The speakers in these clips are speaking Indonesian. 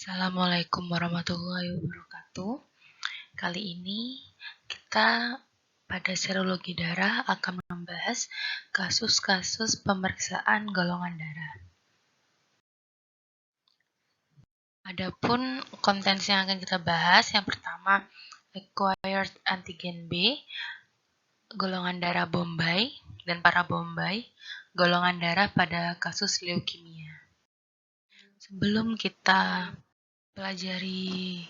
Assalamualaikum warahmatullahi wabarakatuh. Kali ini kita pada serologi darah akan membahas kasus-kasus pemeriksaan golongan darah. Adapun konten yang akan kita bahas, yang pertama acquired antigen B, golongan darah Bombay dan para Bombay, golongan darah pada kasus leukemia. Sebelum kita pelajari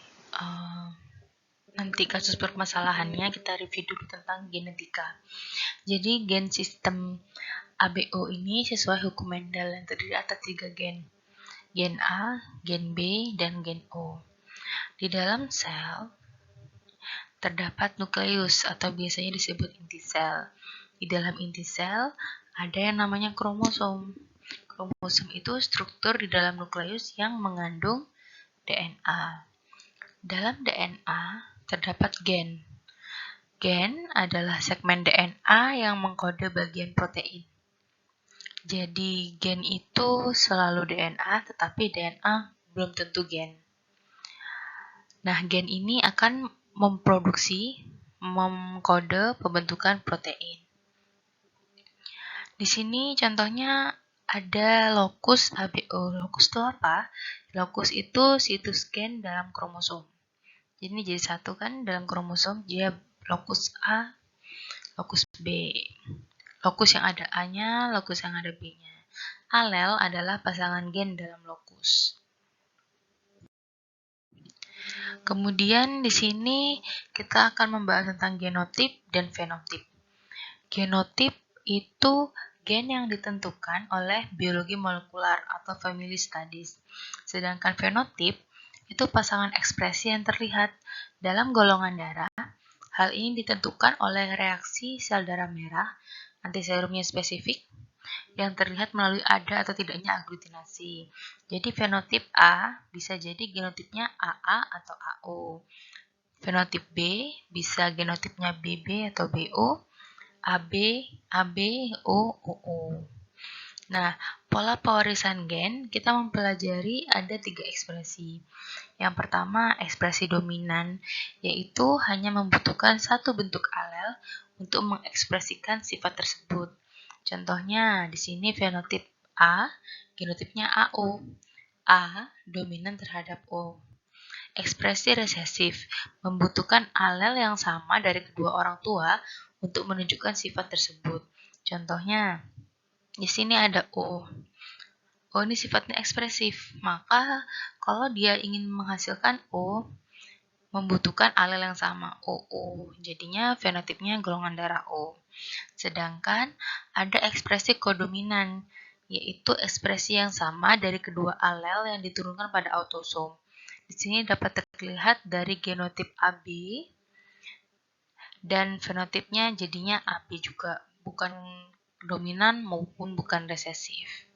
nanti kasus permasalahannya, kita review dulu tentang genetika. Jadi gen sistem ABO ini sesuai hukum Mendel yang terdiri atas 3 gen. Gen A, gen B, dan gen O. Di dalam sel terdapat nukleus atau biasanya disebut inti sel. Di dalam inti sel ada yang namanya kromosom. Kromosom itu struktur di dalam nukleus yang mengandung DNA. Dalam DNA terdapat gen. Gen adalah segmen DNA yang mengkode bagian protein. Jadi gen itu selalu DNA, tetapi DNA belum tentu gen. Nah, gen ini akan mengkode pembentukan protein. Di sini contohnya ada lokus ABO. Lokus itu apa? Lokus itu situs gen dalam kromosom. Jadi ini jadi satu kan dalam kromosom, dia lokus A, lokus B. Lokus yang ada A-nya, lokus yang ada B-nya. Alel adalah pasangan gen dalam lokus. Kemudian di sini kita akan membahas tentang genotip dan fenotip. Genotip itu gen yang ditentukan oleh biologi molekular atau family studies. Sedangkan fenotip itu pasangan ekspresi yang terlihat dalam golongan darah. Hal ini ditentukan oleh reaksi sel darah merah, antiserumnya spesifik, yang terlihat melalui ada atau tidaknya aglutinasi. Jadi fenotip A bisa jadi genotipnya AA atau AO. Fenotip B bisa genotipnya BB atau BO, AB, AB, OO. Nah, pola pewarisan gen kita mempelajari ada 3 ekspresi. Yang pertama, ekspresi dominan, yaitu hanya membutuhkan satu bentuk alel untuk mengekspresikan sifat tersebut. Contohnya di sini fenotip A, genotipnya AO. A dominan terhadap O. Ekspresi resesif membutuhkan alel yang sama dari kedua orang tua untuk menunjukkan sifat tersebut. Contohnya di sini ada O. O ini sifatnya ekspresif, maka kalau dia ingin menghasilkan O, membutuhkan alel yang sama, OO. Jadinya fenotipnya golongan darah O. Sedangkan ada ekspresi kodominan, yaitu ekspresi yang sama dari kedua alel yang diturunkan pada autosom. Di sini dapat terlihat dari genotip AB dan fenotipnya jadinya AB juga, bukan dominan maupun bukan resesif.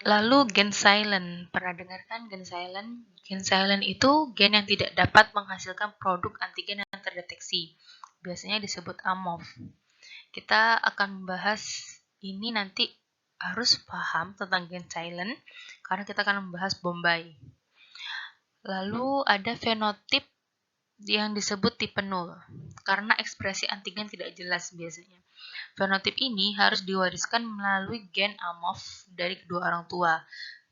Lalu gen silent, pernah dengarkan gen silent? Gen silent itu gen yang tidak dapat menghasilkan produk antigen yang terdeteksi. Biasanya disebut amorf. Kita akan membahas ini nanti harus paham tentang gen silent karena kita akan membahas Bombay. Lalu ada fenotip yang disebut tipe 0 karena ekspresi antigen tidak jelas biasanya. Fenotip ini harus diwariskan melalui gen amorf dari kedua orang tua,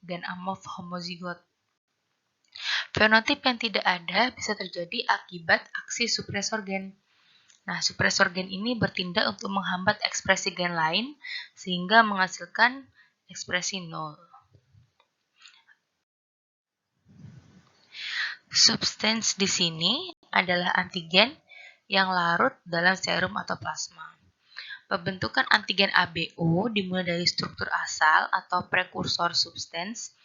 gen amorf homozigot. Fenotip yang tidak ada bisa terjadi akibat aksi supresor gen. Nah, supresor gen ini bertindak untuk menghambat ekspresi gen lain sehingga menghasilkan ekspresi 0. Substans di sini adalah antigen yang larut dalam serum atau plasma. Pembentukan antigen ABO dimulai dari struktur asal atau prekursor substans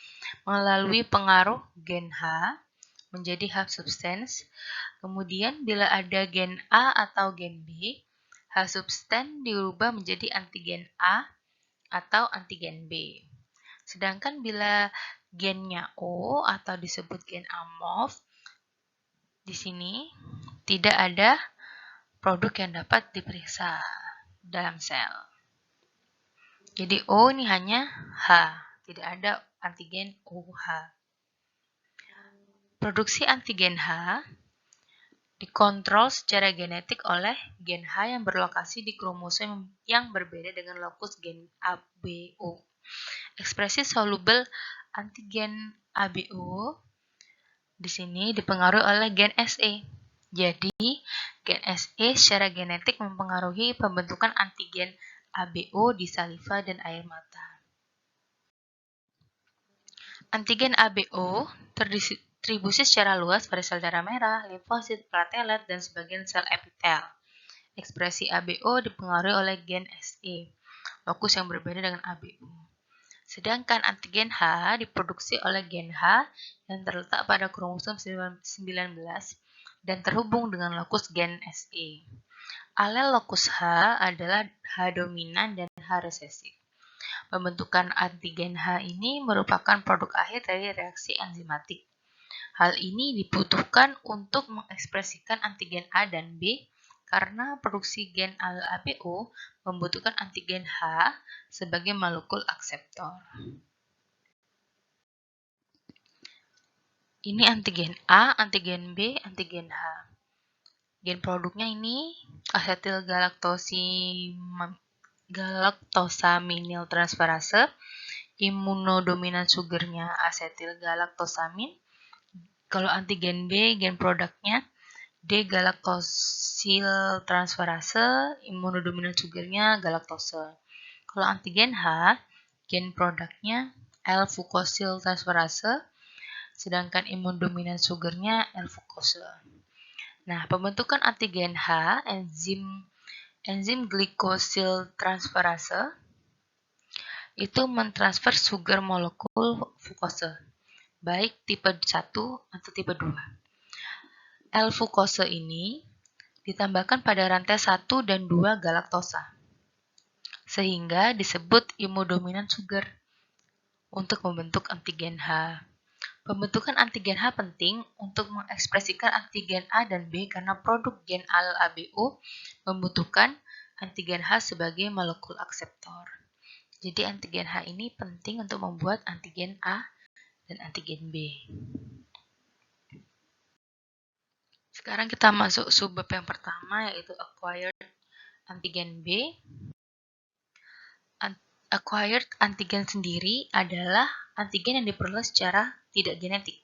melalui pengaruh gen H menjadi H substans. Kemudian bila ada gen A atau gen B, H substans diubah menjadi antigen A atau antigen B. Sedangkan bila gennya O atau disebut gen amorf, di sini tidak ada produk yang dapat diperiksa dalam sel. Jadi O ini hanya H. tidak ada antigen OH. Produksi antigen H dikontrol secara genetik oleh gen H yang berlokasi di kromosom yang berbeda dengan lokus gen ABO. Ekspresi soluble antigen ABO di sini dipengaruhi oleh gen SE. Jadi, gen SE secara genetik mempengaruhi pembentukan antigen ABO di saliva dan air mata. Antigen ABO terdistribusi secara luas pada sel darah merah, limfosit, platelet, dan sebagian sel epitel. Ekspresi ABO dipengaruhi oleh gen SE, lokus yang berbeda dengan ABO. Sedangkan antigen H diproduksi oleh gen H yang terletak pada kromosom 19 dan terhubung dengan lokus gen SE. Alel lokus H adalah H dominan dan H resesif. Pembentukan antigen H ini merupakan produk akhir dari reaksi enzimatik. Hal ini dibutuhkan untuk mengekspresikan antigen A dan B karena produksi gen ABO membutuhkan antigen H sebagai molekul akseptor. Ini antigen A, antigen B, antigen H. Gen produknya ini asetil galaktosaminil transferase, imunodominan sugarnya asetil galaktosamin. Kalau antigen B, gen produknya D-galaktosil transferase, imunodominan sugarnya galaktose. Kalau antigen H, gen produknya L-fucosyl transferase, sedangkan imunodominan sugarnya L-fucose. Nah, pembentukan antigen H, enzim glikosil transferase itu mentransfer sugar molekul fucose, baik tipe 1 atau tipe 2. L-fucose ini ditambahkan pada rantai 1 dan 2 galaktosa, sehingga disebut imunodominan sugar untuk membentuk antigen H. Pembentukan antigen H penting untuk mengekspresikan antigen A dan B karena produk gen ABO membutuhkan antigen H sebagai molekul akseptor. Jadi antigen H ini penting untuk membuat antigen A dan antigen B. Sekarang kita masuk subbab yang pertama, yaitu acquired antigen B. Acquired antigen sendiri adalah antigen yang diperoleh secara tidak genetik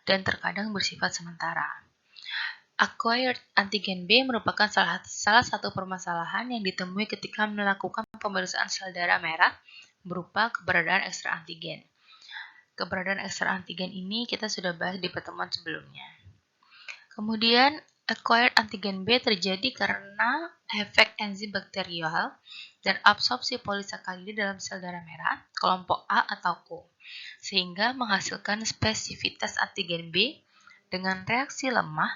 dan terkadang bersifat sementara. Acquired antigen B merupakan salah satu permasalahan yang ditemui ketika melakukan pemeriksaan sel darah merah berupa keberadaan ekstra antigen. Keberadaan ekstra antigen ini kita sudah bahas di pertemuan sebelumnya. Kemudian, acquired antigen B terjadi karena efek enzim bakterial dan absorpsi polisakarida dalam sel darah merah, kelompok A atau O, sehingga menghasilkan spesifitas antigen B dengan reaksi lemah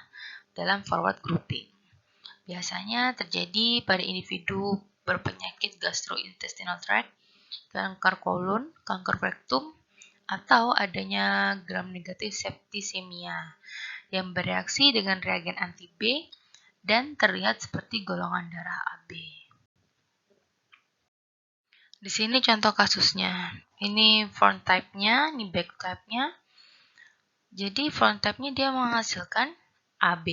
dalam forward grouping. Biasanya terjadi pada individu berpenyakit gastrointestinal tract, kanker kolon, kanker rektum, atau adanya gram-negatif septisemia yang bereaksi dengan reagen anti-B dan terlihat seperti golongan darah AB. Di sini contoh kasusnya. Ini front type-nya, ini back type-nya. Jadi front type-nya dia menghasilkan AB.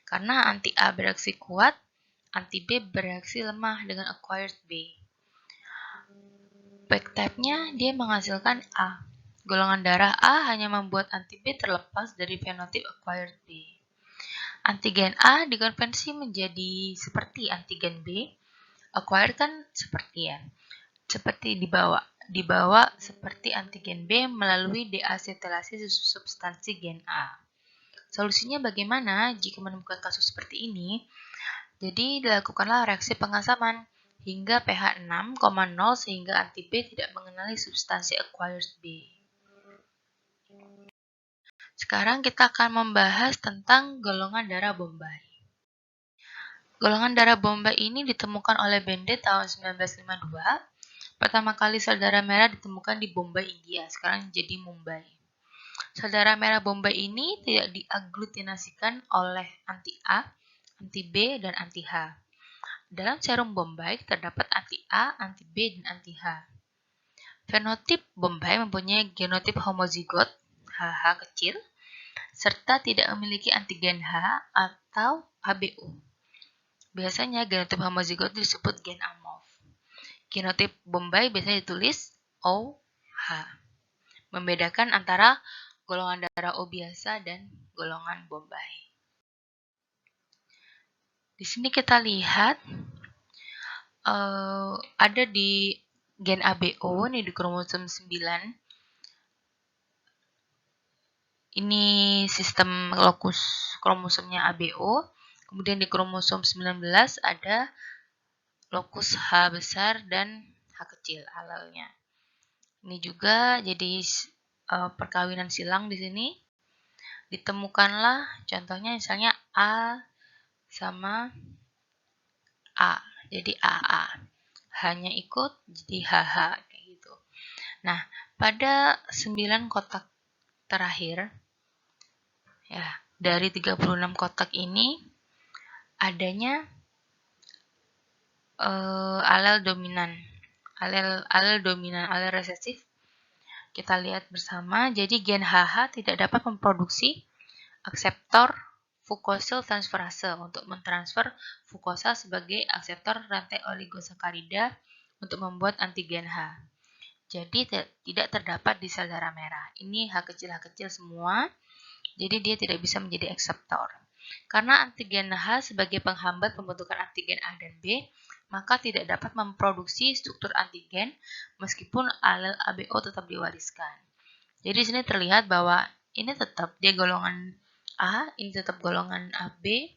Karena anti-A bereaksi kuat, anti-B bereaksi lemah dengan acquired B. Back type-nya dia menghasilkan A. Golongan darah A hanya membuat anti-B terlepas dari fenotip acquired B. Antigen A dikonversi menjadi seperti antigen B. Acquired kan seperti dibawa seperti antigen B melalui deasetylasi substansi gen A. Solusinya bagaimana jika menemukan kasus seperti ini? Jadi dilakukanlah reaksi pengasaman hingga pH 6,0 sehingga anti-B tidak mengenali substansi acquired B. Sekarang kita akan membahas tentang golongan darah Bombay. Golongan darah Bombay ini ditemukan oleh Bendit tahun 1952. Pertama kali sel darah merah ditemukan di Bombay, India. Sekarang jadi Mumbai. Sel darah merah Bombay ini tidak diaglutinasikan oleh anti-A, anti-B, dan anti-H. Dalam serum Bombay terdapat anti-A, anti-B, dan anti-H. Fenotip Bombay mempunyai genotip homozigot HH kecil serta tidak memiliki antigen H atau ABO. Biasanya genotip homozigot disebut gen amorf. Genotip Bombay biasanya ditulis OH. Membedakan antara golongan darah O biasa dan golongan Bombay. Di sini kita lihat ada di gen ABO nih di kromosom 9. Ini sistem lokus kromosomnya ABO. Kemudian di kromosom 19 ada lokus H besar dan H kecil alelnya. Ini juga jadi perkawinan silang di sini. Ditemukanlah contohnya misalnya A sama A. Jadi AA. H-nya ikut jadi HH kayak gitu. Nah, pada 9 kotak terakhir ya, dari 36 kotak ini adanya alel dominan, alel resesif. Kita lihat bersama, jadi gen HH tidak dapat memproduksi akseptor fukosil transferase untuk mentransfer fukosa sebagai akseptor rantai oligosakarida untuk membuat antigen H. Jadi tidak terdapat di sel darah merah. Ini H kecil semua, jadi dia tidak bisa menjadi akseptor. Karena antigen H sebagai penghambat pembentukan antigen A dan B, maka tidak dapat memproduksi struktur antigen meskipun alel ABO tetap diwariskan. Jadi di sini terlihat bahwa ini tetap dia golongan A, ini tetap golongan AB,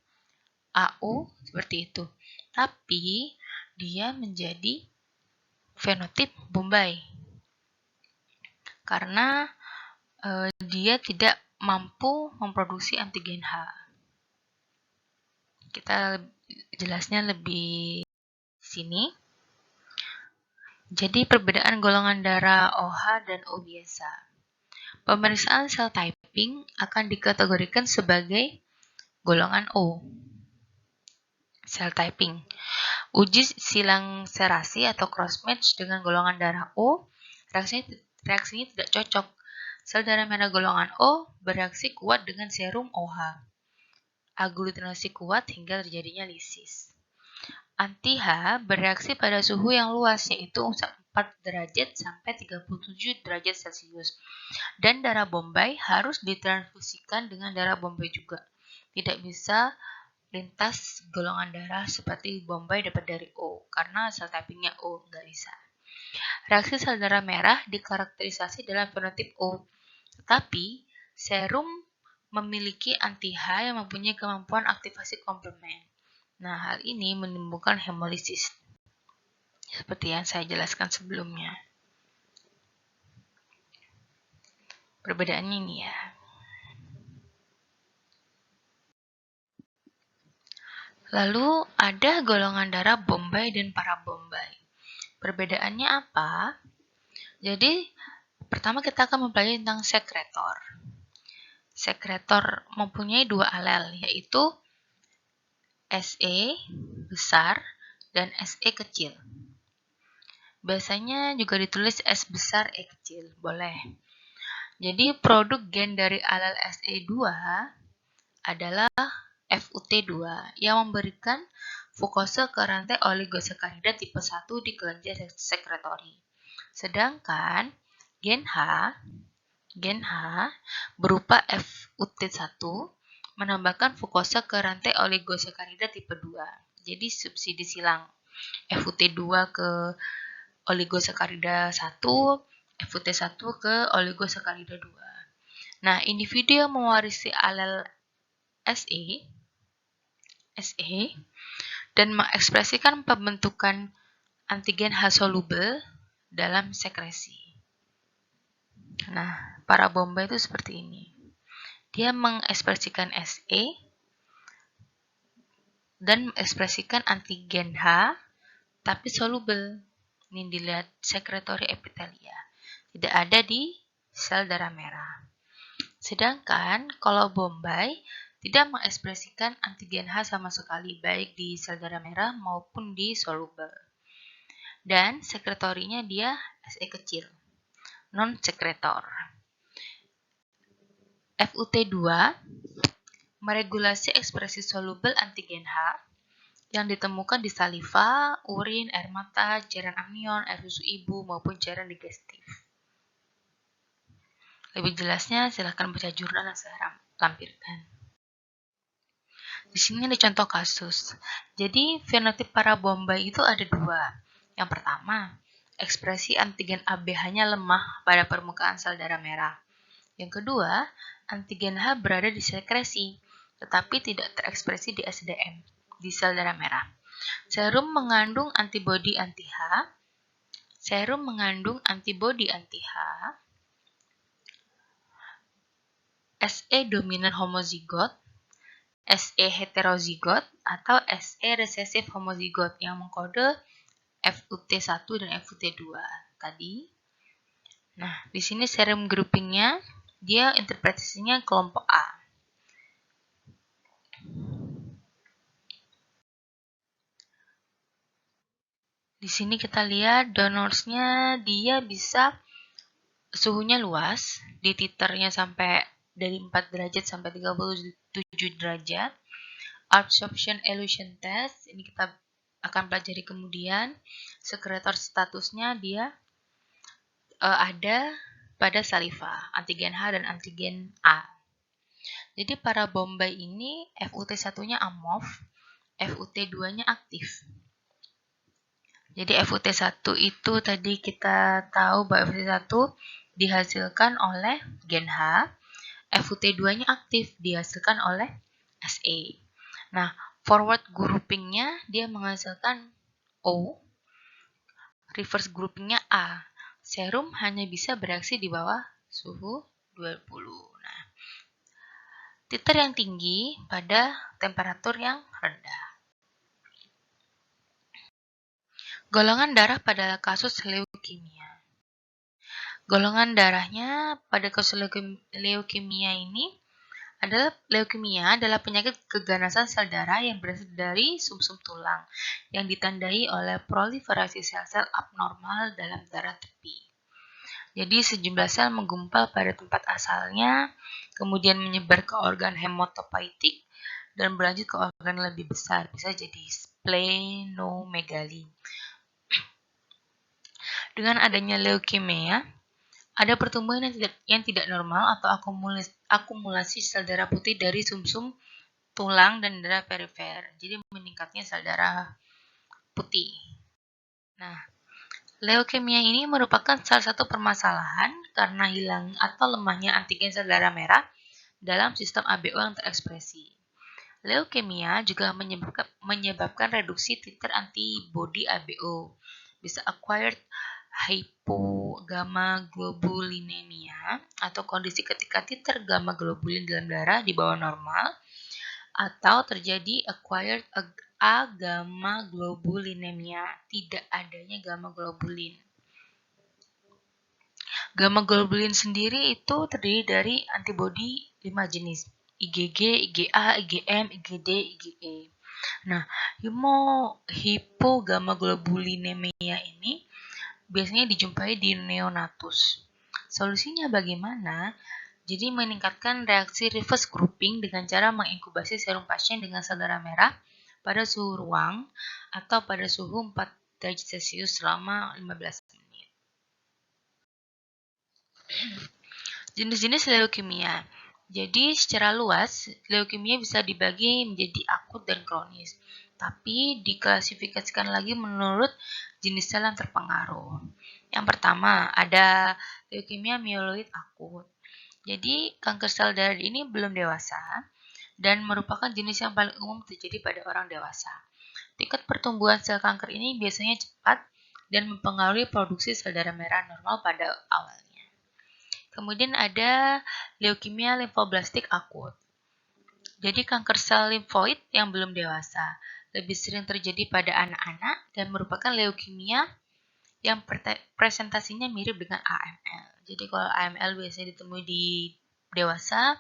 AO, seperti itu. Tapi dia menjadi fenotip Bombay. Karena dia tidak mampu memproduksi antigen H. Kita jelasnya lebih sini. Jadi perbedaan golongan darah OH dan O biasa. Pemeriksaan sel typing akan dikategorikan sebagai golongan O. Sel typing. Uji silang serasi atau cross-match dengan golongan darah O, reaksinya tidak cocok. Sel darah merah golongan O bereaksi kuat dengan serum OH. Aglutinasi kuat hingga terjadinya lisis. Anti-H bereaksi pada suhu yang luas, yaitu 4 derajat sampai 37 derajat Celcius. Dan darah Bombay harus ditransfusikan dengan darah Bombay juga. Tidak bisa lintas golongan darah seperti Bombay dapat dari O, karena sel typingnya O, nggak bisa. Reaksi sel darah merah dikarakterisasi dalam fenotip O, tetapi serum memiliki anti-H yang mempunyai kemampuan aktivasi komplement. Nah, hal ini menimbulkan hemolisis, seperti yang saya jelaskan sebelumnya. Perbedaannya ini ya. Lalu ada golongan darah Bombay dan para Bombay. Perbedaannya apa? Jadi, pertama kita akan mempelajari tentang sekretor. Sekretor mempunyai 2 alel, yaitu SE besar dan SE kecil. Biasanya juga ditulis S besar E kecil, boleh. Jadi produk gen dari alel SE2 adalah FUT2 yang memberikan fukose ke rantai oligosakarida tipe 1 di kelenjar sekretori. Sedangkan gen H berupa FUT1 menambahkan fukose ke rantai oligosakarida tipe 2. Jadi subsidi silang FUT2 ke oligosakarida 1, FUT1 ke oligosakarida 2. Nah, individu yang mewarisi alel SE dan mengekspresikan pembentukan antigen H soluble dalam sekresi. Nah, para Bombay itu seperti ini. Dia mengekspresikan SE dan mengekspresikan antigen H tapi soluble. Ini dilihat sekretory epithelia. Tidak ada di sel darah merah. Sedangkan kalau Bombay tidak mengekspresikan antigen H sama sekali baik di sel darah merah maupun di soluble. Dan sekretorinya dia SE kecil. non-sekretor. FUT2 meregulasi ekspresi soluble antigen H yang ditemukan di saliva, urin, air mata, cairan amnion, air susu ibu, maupun cairan digestif. Lebih jelasnya silahkan baca jurnal yang saya lampirkan. Di sini ada contoh kasus. Jadi fenotip para Bombay itu ada dua. Yang pertama, ekspresi antigen ABH-nya lemah pada permukaan sel darah merah. Yang kedua, antigen H berada di sekresi, tetapi tidak terekspresi di SDM, di sel darah merah. Serum mengandung antibodi anti-H. Serum mengandung antibodi anti-H. SE dominan homozigot, SE heterozigot, atau SE resesif homozigot yang mengkode FUT1 dan FUT2 tadi. Nah, di sini serum groupingnya, dia interpretasinya kelompok A. Di sini kita lihat donorsnya dia bisa suhunya luas, di titernya sampai dari 4 derajat sampai 37 derajat. Absorption elution test, ini kita akan pelajari kemudian. Sekretor statusnya dia ada pada saliva, antigen H dan antigen A. Jadi para Bombay ini FUT1-nya amorf, FUT2-nya aktif. Jadi FUT1 itu tadi kita tahu bahwa FUT1 dihasilkan oleh gen H, FUT2-nya aktif dihasilkan oleh SE. Nah, forward groupingnya dia menghasilkan O, reverse groupingnya A. Serum hanya bisa bereaksi di bawah suhu 20. Nah, titer yang tinggi pada temperatur yang rendah. Golongan darah pada kasus leukemia. Golongan darahnya pada kasus leukemia ini leukemia adalah penyakit keganasan sel darah yang berasal dari sumsum tulang yang ditandai oleh proliferasi sel-sel abnormal dalam darah tepi. Jadi sejumlah sel menggumpal pada tempat asalnya, kemudian menyebar ke organ hematopoietik dan berlanjut ke organ lebih besar, bisa jadi splenomegali. Dengan adanya leukemia, ada pertumbuhan yang tidak normal atau akumulasi sel darah putih dari sumsum tulang dan darah perifer. Jadi meningkatnya sel darah putih. Nah, leukemia ini merupakan salah satu permasalahan karena hilang atau lemahnya antigen sel darah merah dalam sistem ABO yang terekspresi. Leukemia juga menyebabkan reduksi titer antibodi ABO, bisa acquired hypogammaglobulinemia atau kondisi ketika titer gamma globulin dalam darah di bawah normal, atau terjadi acquired agammaglobulinemia, tidak adanya gamma globulin. Gamma globulin sendiri itu terdiri dari antibodi 5 jenis, IgG, IgA, IgM, IgD, IgE. Nah, hypogammaglobulinemia ini biasanya dijumpai di neonatus. Solusinya bagaimana? Jadi meningkatkan reaksi reverse grouping dengan cara menginkubasi serum pasien dengan sel darah merah pada suhu ruang atau pada suhu 4 derajat Celcius selama 15 menit. Jenis-jenis leukemia. Jadi secara luas, leukemia bisa dibagi menjadi akut dan kronis, tapi diklasifikasikan lagi menurut jenis sel yang terpengaruh. Yang pertama, ada leukemia mieloid akut. Jadi, kanker sel darah ini belum dewasa dan merupakan jenis yang paling umum terjadi pada orang dewasa. Tingkat pertumbuhan sel kanker ini biasanya cepat dan mempengaruhi produksi sel darah merah normal pada awalnya. Kemudian ada leukemia limfoblastik akut. Jadi kanker sel limfoid yang belum dewasa, lebih sering terjadi pada anak-anak dan merupakan leukemia yang presentasinya mirip dengan AML. Jadi kalau AML biasanya ditemui di dewasa,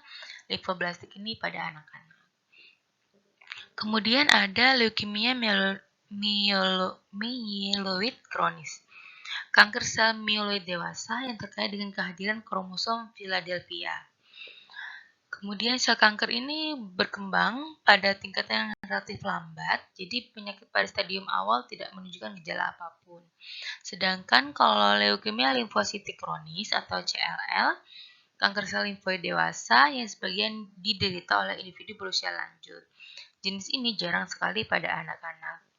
limfoblastik ini pada anak-anak. Kemudian ada leukemia mieloid kronis. kanker sel mieloid dewasa yang terkait dengan kehadiran kromosom Philadelphia. Kemudian sel kanker ini berkembang pada tingkat yang relatif lambat, jadi penyakit pada stadium awal tidak menunjukkan gejala apapun. Sedangkan kalau leukemia limfositik kronis atau CLL, kanker sel limfoid dewasa yang sebagian diderita oleh individu berusia lanjut. Jenis ini jarang sekali pada anak-anak.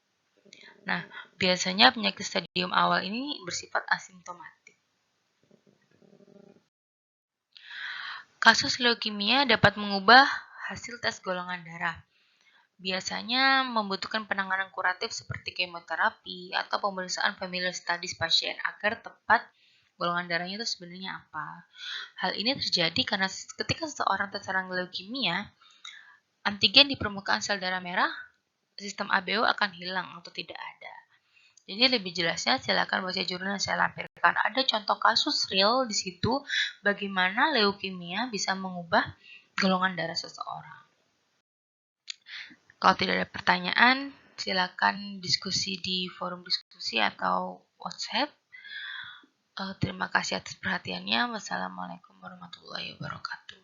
Nah, biasanya penyakit stadium awal ini bersifat asimptomatik. Kasus leukemia dapat mengubah hasil tes golongan darah. Biasanya membutuhkan penanganan kuratif seperti kemoterapi atau pemeriksaan familial studies pasien agar tepat golongan darahnya itu sebenarnya apa. Hal ini terjadi karena ketika seseorang terserang leukemia, antigen di permukaan sel darah merah, sistem ABO akan hilang atau tidak ada. Jadi lebih jelasnya silakan baca jurnal yang saya lampirkan. Ada contoh kasus real di situ bagaimana leukemia bisa mengubah golongan darah seseorang. Kalau tidak ada pertanyaan, silakan diskusi di forum diskusi atau WhatsApp. Terima kasih atas perhatiannya. Wassalamualaikum warahmatullahi wabarakatuh.